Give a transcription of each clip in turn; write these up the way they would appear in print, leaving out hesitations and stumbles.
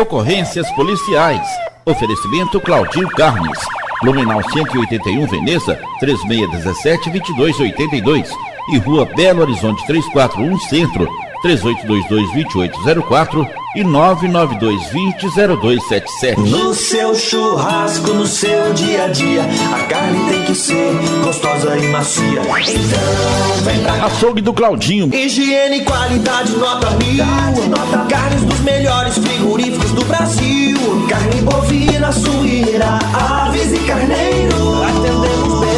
Ocorrências policiais. Oferecimento Claudinho Carnes. Blumenau 181 Veneza, 3617-2282. E Rua Belo Horizonte 341 Centro, 3822-2804 e 99220-0277. No seu churrasco, no seu dia a dia, a carne tem que ser gostosa e macia. Então vem pra Açougue do Claudinho. higiene e qualidade nota 1000. Carnes dos melhores frigoríficos do Brasil. Carne bovina, suína, aves e carneiro. Atendemos bem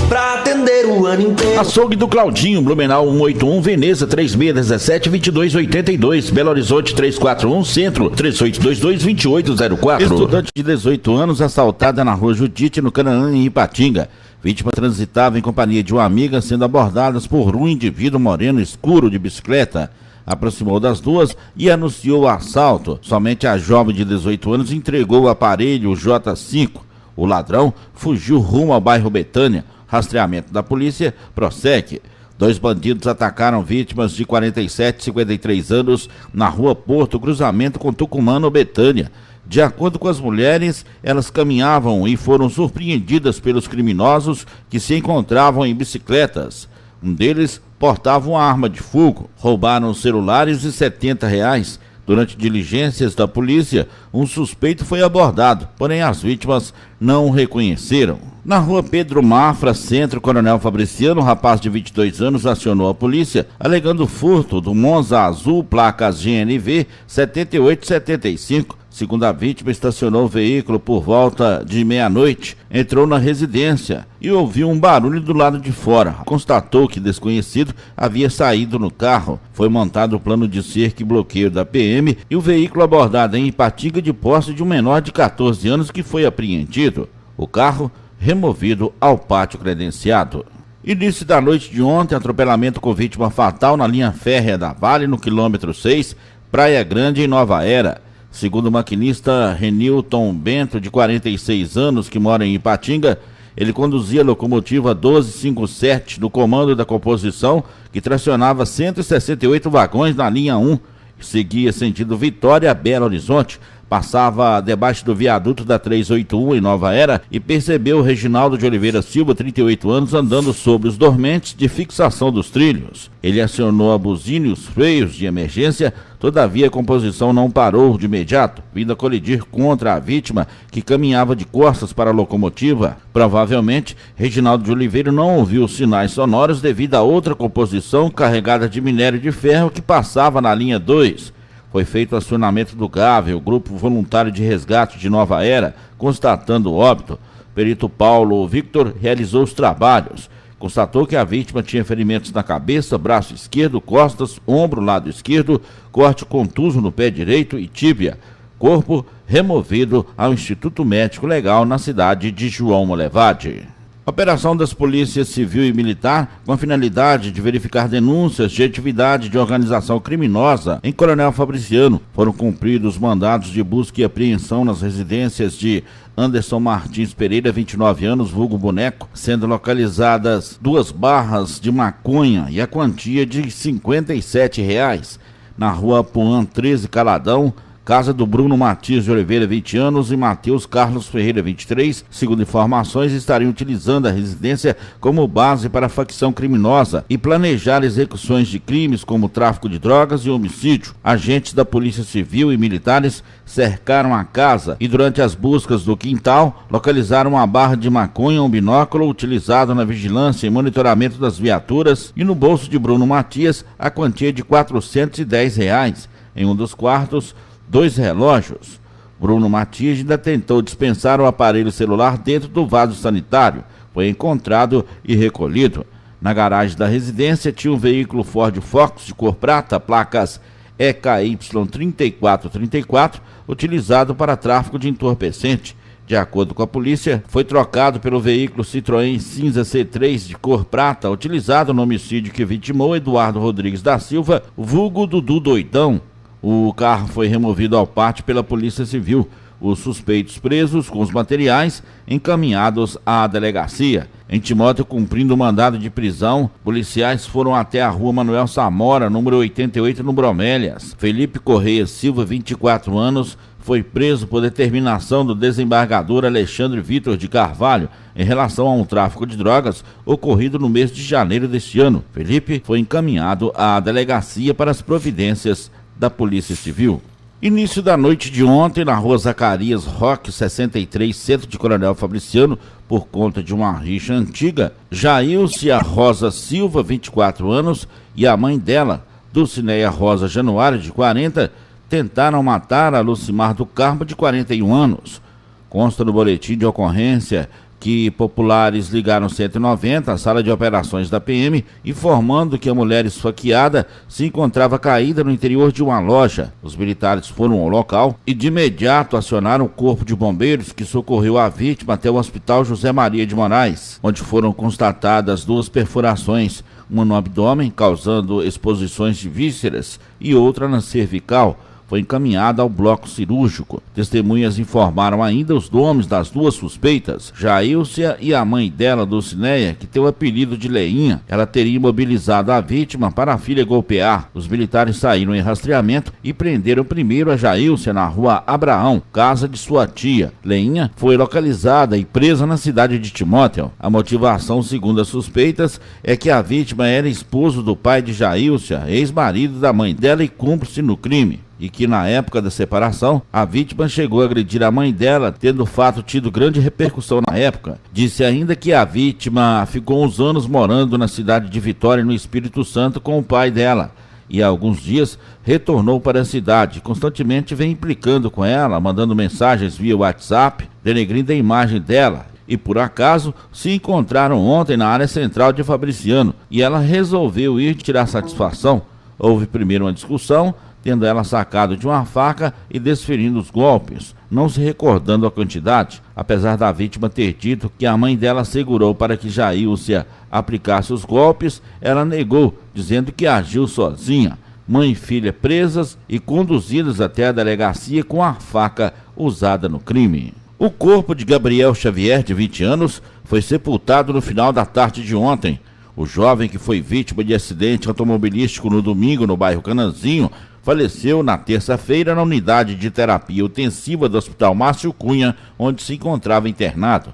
pra atender o ano inteiro. Açougue do Claudinho, Blumenau 181 Veneza, 3617-2282. Belo Horizonte 341 Centro, 3822-2804. Estudante de 18 anos assaltada na rua Judite, no Canaã, em Ipatinga. Vítima transitava em companhia de uma amiga, sendo abordadas por um indivíduo moreno escuro de bicicleta. Aproximou das duas e anunciou o assalto. Somente a jovem de 18 anos entregou o aparelho J5. O ladrão fugiu rumo ao bairro Betânia. Rastreamento da polícia prossegue. 2 bandidos atacaram vítimas de 47 e 53 anos na rua Porto, cruzamento com Tucumã, Betânia. De acordo com as mulheres, elas caminhavam e foram surpreendidas pelos criminosos que se encontravam em bicicletas. Um deles portava uma arma de fogo. Roubaram celulares e R$70. Durante diligências da polícia, um suspeito foi abordado, porém as vítimas não o reconheceram. Na rua Pedro Mafra, centro Coronel Fabriciano, um rapaz de 22 anos acionou a polícia, alegando furto do Monza azul, placas GNV 7875. Segundo a vítima, estacionou o veículo por volta de meia-noite, entrou na residência e ouviu um barulho do lado de fora. Constatou que desconhecido havia saído no carro. Foi montado o plano de cerco e bloqueio da PM e o veículo abordado em Ipatinga de posse de um menor de 14 anos que foi apreendido. O carro removido ao pátio credenciado. Início da noite de ontem, atropelamento com vítima fatal na linha férrea da Vale, no quilômetro 6, Praia Grande, em Nova Era. Segundo o maquinista Renilton Bento, de 46 anos, que mora em Ipatinga, ele conduzia a locomotiva 1257 no comando da composição, que tracionava 168 vagões na linha 1, seguia sentido Vitória a Belo Horizonte, passava debaixo do viaduto da 381 em Nova Era e percebeu o Reginaldo de Oliveira Silva, 38 anos, andando sobre os dormentes de fixação dos trilhos. Ele acionou a buzina e os freios de emergência, todavia a composição não parou de imediato, vindo a colidir contra a vítima, que caminhava de costas para a locomotiva. Provavelmente, Reginaldo de Oliveira não ouviu os sinais sonoros devido a outra composição carregada de minério de ferro que passava na linha 2. Foi feito o acionamento do GAV, o Grupo Voluntário de Resgate de Nova Era, constatando o óbito. Perito Paulo Victor realizou os trabalhos. Constatou que a vítima tinha ferimentos na cabeça, braço esquerdo, costas, ombro, lado esquerdo, corte contuso no pé direito e tíbia. Corpo removido ao Instituto Médico Legal na cidade de João Molevade. Operação das polícias civil e militar com a finalidade de verificar denúncias de atividade de organização criminosa em Coronel Fabriciano. Foram cumpridos mandados de busca e apreensão nas residências de Anderson Martins Pereira, 29 anos, vulgo Boneco, sendo localizadas 2 barras de maconha e a quantia de R$57. Na rua Apuã 13 Caladão, casa do Bruno Matias de Oliveira, 20 anos, e Matheus Carlos Ferreira, 23. Segundo informações, estariam utilizando a residência como base para a facção criminosa e planejar execuções de crimes como tráfico de drogas e homicídio. Agentes da Polícia Civil e militares cercaram a casa e, durante as buscas do quintal, localizaram uma barra de maconha, um binóculo utilizado na vigilância e monitoramento das viaturas, e no bolso de Bruno Matias a quantia de R$410. Em um dos quartos, 2 relógios. Bruno Matias ainda tentou dispensar o aparelho celular dentro do vaso sanitário. Foi encontrado e recolhido. Na garagem da residência tinha um veículo Ford Focus de cor prata, placas EKY 3434, utilizado para tráfico de entorpecente. De acordo com a polícia, foi trocado pelo veículo Citroën cinza C3 de cor prata, utilizado no homicídio que vitimou Eduardo Rodrigues da Silva, vulgo Dudu Doidão. O carro foi removido ao pátio pela Polícia Civil. os suspeitos presos com os materiais encaminhados à delegacia. Em Timóteo, cumprindo o mandado de prisão, policiais foram até a rua Manuel Samora, número 88, no Bromélias. Felipe Correia Silva, 24 anos, foi preso por determinação do desembargador Alexandre Vitor de Carvalho em relação a um tráfico de drogas ocorrido no mês de janeiro deste ano. Felipe foi encaminhado à delegacia para as providências da Polícia Civil. Início da noite de ontem, na rua Zacarias Roque, 63, centro de Coronel Fabriciano, por conta de uma rixa antiga, Jailcia Rosa Silva, 24 anos, e a mãe dela, Dulcineia Rosa Januário, de 40, tentaram matar a Lucimar do Carmo, de 41 anos. Consta no boletim de ocorrência que populares ligaram 190 à sala de operações da PM, informando que a mulher esfaqueada se encontrava caída no interior de uma loja. Os militares foram ao local e de imediato acionaram o corpo de bombeiros, que socorreu a vítima até o Hospital José Maria de Moraes, onde foram constatadas 2 perfurações, uma no abdômen, causando exposições de vísceras, e outra na cervical. Foi encaminhada ao bloco cirúrgico. Testemunhas informaram ainda os nomes das 2 suspeitas, Jailcia e a mãe dela, Dulcineia, que tem o apelido de Leinha. Ela teria imobilizado a vítima para a filha golpear. Os militares saíram em rastreamento e prenderam primeiro a Jailcia na rua Abraão, casa de sua tia. Leinha foi localizada e presa na cidade de Timóteo. A motivação, segundo as suspeitas, é que a vítima era esposo do pai de Jailcia, ex-marido da mãe dela e cúmplice no crime, e que na época da separação, a vítima chegou a agredir a mãe dela, tendo o fato tido grande repercussão na época. Disse ainda que a vítima ficou uns anos morando na cidade de Vitória, no Espírito Santo, com o pai dela, e há alguns dias retornou para a cidade. Constantemente vem implicando com ela, mandando mensagens via WhatsApp, denegrindo a imagem dela. E por acaso se encontraram ontem na área central de Fabriciano, e ela resolveu ir tirar satisfação. Houve primeiro uma discussão, tendo ela sacado de uma faca e desferindo os golpes, não se recordando a quantidade, apesar da vítima ter dito que a mãe dela segurou para que Jailcia aplicasse os golpes. Ela negou, dizendo que agiu sozinha. Mãe e filha presas e conduzidas até a delegacia com a faca usada no crime. O corpo de Gabriel Xavier, de 20 anos, foi sepultado no final da tarde de ontem. O jovem, que foi vítima de acidente automobilístico no domingo no bairro Cananzinho, faleceu na terça-feira na unidade de terapia intensiva do Hospital Márcio Cunha, onde se encontrava internado.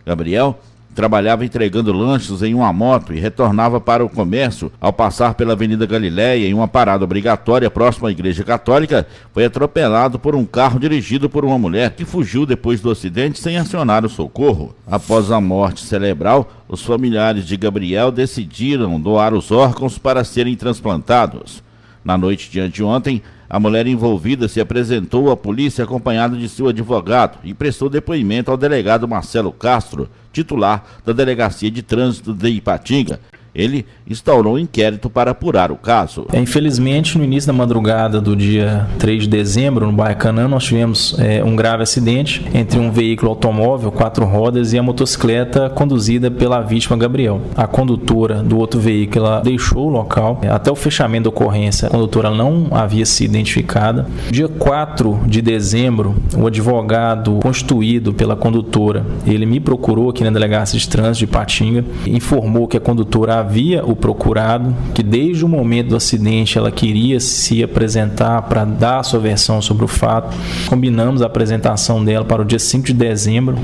Gabriel trabalhava entregando lanches em uma moto e retornava para o comércio. Ao passar pela Avenida Galileia, em uma parada obrigatória próxima à Igreja Católica, foi atropelado por um carro dirigido por uma mulher que fugiu depois do acidente sem acionar o socorro. Após a morte cerebral, os familiares de Gabriel decidiram doar os órgãos para serem transplantados. Na noite de anteontem, a mulher envolvida se apresentou à polícia acompanhada de seu advogado e prestou depoimento ao delegado Marcelo Castro, titular da Delegacia de Trânsito de Ipatinga. Ele instaurou um inquérito para apurar o caso. Infelizmente, no início da madrugada do dia 3 de dezembro, no bairro Canaã, nós tivemos um grave acidente entre um veículo automóvel, 4 rodas, e a motocicleta conduzida pela vítima Gabriel. A condutora do outro veículo, ela deixou o local. Até o fechamento da ocorrência, a condutora não havia sido identificada. Dia 4 de dezembro, o advogado constituído pela condutora, ele me procurou aqui na Delegacia de Trânsito de Ipatinga, informou que a condutora havia o procurado, que desde o momento do acidente ela queria se apresentar para dar a sua versão sobre o fato. Combinamos a apresentação dela para o dia 5 de dezembro.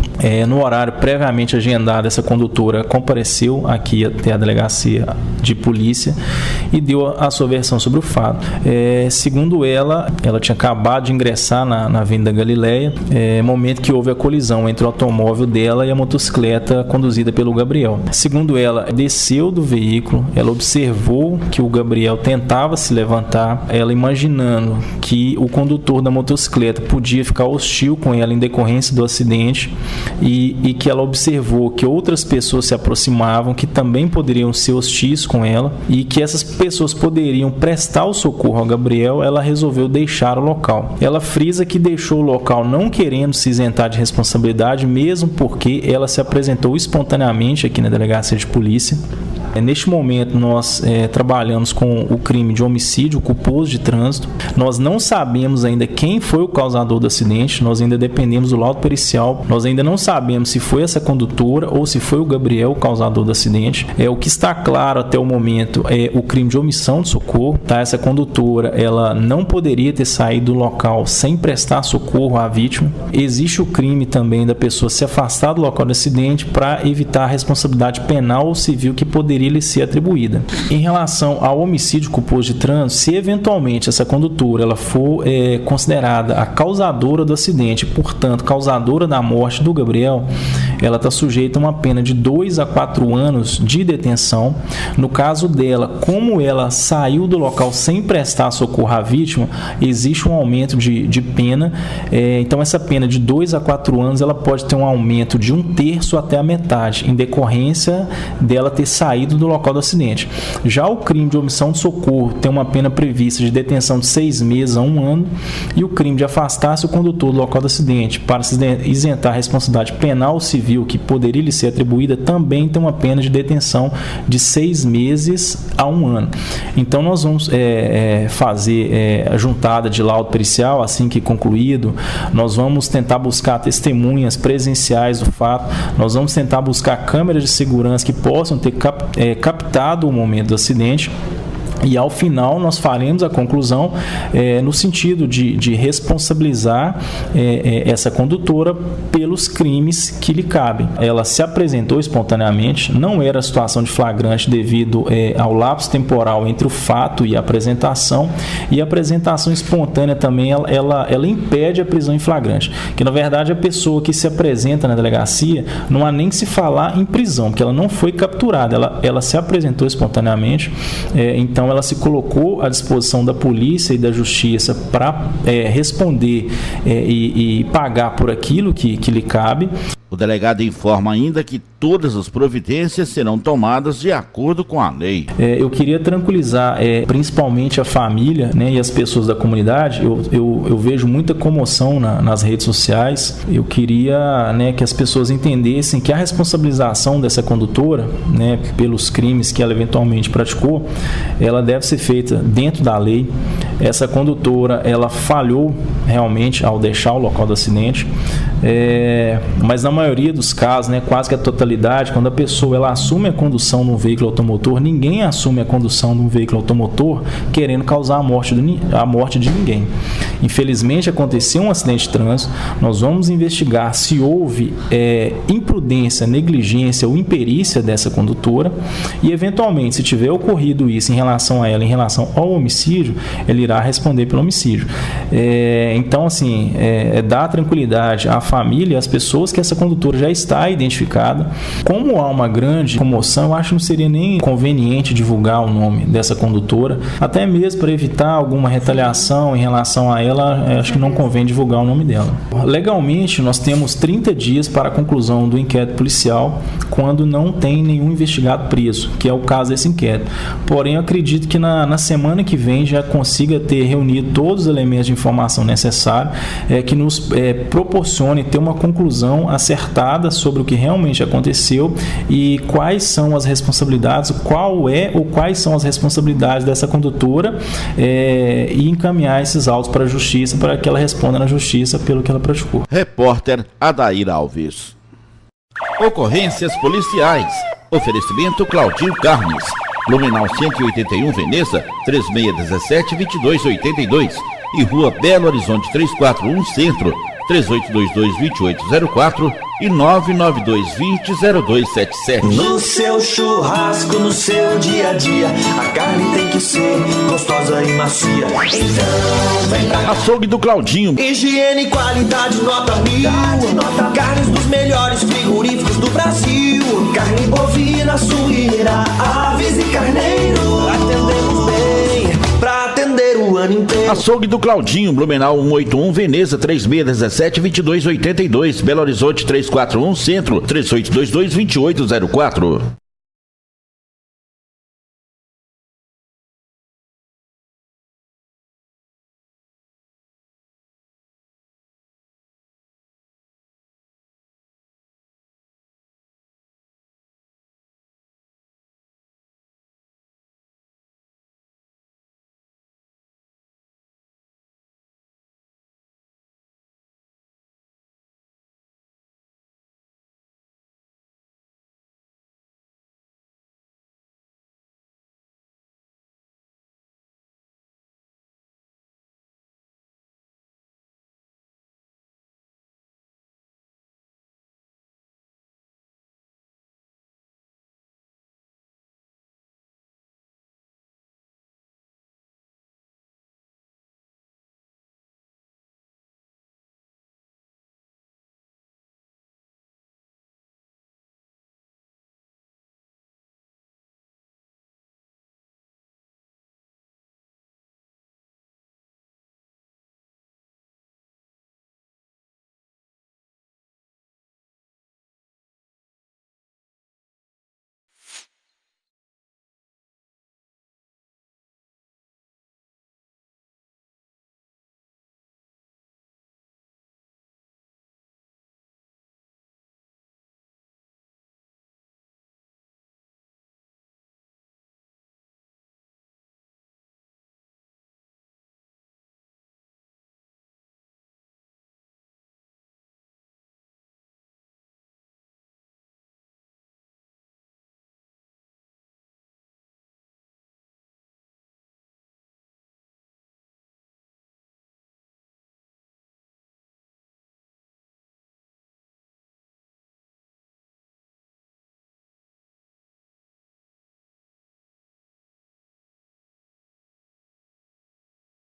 No horário previamente agendado, essa condutora compareceu aqui até a delegacia de polícia e deu a sua versão sobre o fato. Segundo ela tinha acabado de ingressar na Avenida Galileia, momento que houve a colisão entre o automóvel dela e a motocicleta conduzida pelo Gabriel. Segundo ela, desceu do veículo, ela observou que o Gabriel tentava se levantar, ela imaginando que o condutor da motocicleta podia ficar hostil com ela em decorrência do acidente e que ela observou que outras pessoas se aproximavam que também poderiam ser hostis com ela e que essas pessoas poderiam prestar o socorro ao Gabriel. Ela resolveu deixar o local. Ela frisa que deixou o local não querendo se isentar de responsabilidade, mesmo porque ela se apresentou espontaneamente aqui na delegacia de polícia Neste momento, nós trabalhamos com o crime de homicídio culposo de trânsito. Nós não sabemos ainda quem foi o causador do acidente, nós ainda dependemos do laudo pericial, nós ainda não sabemos se foi essa condutora ou se foi o Gabriel o causador do acidente. O que está claro até o momento é o crime de omissão de socorro. Essa condutora, ela não poderia ter saído do local sem prestar socorro à vítima. Existe o crime também da pessoa se afastar do local do acidente para evitar a responsabilidade penal ou civil que poderia lhe ser atribuída. Em relação ao homicídio culposo de trânsito, se eventualmente essa condutora ela for considerada a causadora do acidente, portanto causadora da morte do Gabriel, ela está sujeita a uma pena de 2 a 4 anos de detenção. No caso dela, como ela saiu do local sem prestar socorro à vítima, existe um aumento de pena. Então essa pena de 2 a 4 anos ela pode ter um aumento de 1/3 até a metade, em decorrência dela ter saído do local do acidente. Já o crime de omissão de socorro tem uma pena prevista de detenção de 6 meses a 1 ano, e o crime de afastar-se o condutor do local do acidente para se isentar a responsabilidade penal ou civil que poderia lhe ser atribuída também tem uma pena de detenção de 6 meses a 1 ano. Então nós vamos fazer a juntada de laudo pericial assim que concluído. Nós vamos tentar buscar testemunhas presenciais do fato, nós vamos tentar buscar câmeras de segurança que possam ter captado o momento do acidente. E ao final nós faremos a conclusão no sentido de responsabilizar essa condutora pelos crimes que lhe cabem. Ela se apresentou espontaneamente, não era situação de flagrante devido ao lapso temporal entre o fato e a apresentação, e a apresentação espontânea também ela impede a prisão em flagrante, que na verdade a pessoa que se apresenta na delegacia não há nem que se falar em prisão, porque ela não foi capturada, ela se apresentou espontaneamente, então ela se colocou à disposição da polícia e da justiça para responder e pagar por aquilo que lhe cabe. O delegado informa ainda que todas as providências serão tomadas de acordo com a lei. Eu queria tranquilizar principalmente a família, né, e as pessoas da comunidade. Eu vejo muita comoção nas redes sociais. Eu queria, né, que as pessoas entendessem que a responsabilização dessa condutora, né, pelos crimes que ela eventualmente praticou, ela deve ser feita dentro da lei. Essa condutora, ela falhou realmente ao deixar o local do acidente, mas na maioria dos casos, né, quase que a totalidade, quando a pessoa ela assume a condução de um veículo automotor, ninguém assume a condução de um veículo automotor querendo causar a morte de ninguém. Infelizmente aconteceu um acidente de trânsito, nós vamos investigar se houve imprudência, negligência ou imperícia dessa condutora, e eventualmente se tiver ocorrido isso em relação a ela, em relação ao homicídio, ela irá responder pelo homicídio. Então assim, dar tranquilidade à família e às pessoas que essa condutora já está identificada. Como há uma grande comoção, eu acho que não seria nem conveniente divulgar o nome dessa condutora, até mesmo para evitar alguma retaliação em relação a ela, acho que não convém divulgar o nome dela. Legalmente, nós temos 30 dias para a conclusão do inquérito policial, quando não tem nenhum investigado preso, que é o caso desse inquérito. Porém, eu acredito que na semana que vem já consiga ter reunido todos os elementos de informação necessários que nos proporcione ter uma conclusão acertada sobre o que realmente aconteceu e quais são as responsabilidades, quais são as responsabilidades dessa condutora, e encaminhar esses autos para a justiça para que ela responda na justiça pelo que ela praticou. Repórter Adair Alves. Ocorrências policiais. Oferecimento Claudinho Carnes. Blumenau 181 Veneza 3617-2282 e Rua Belo Horizonte 341 Centro 3822-2804 e 99220-0277. No seu churrasco, no seu dia a dia, a carne tem que ser gostosa e macia. Então vem pra Açougue do Claudinho. Higiene e qualidade nota 1000. Carnes dos melhores frigoríficos do Brasil. Carne bovina, suína, aves e carneiro. Atendemos bem pra atender o ano inteiro. Açougue do Claudinho, Blumenau 181 Veneza 3617-2282, Belo Horizonte 341 Centro 3822-2804.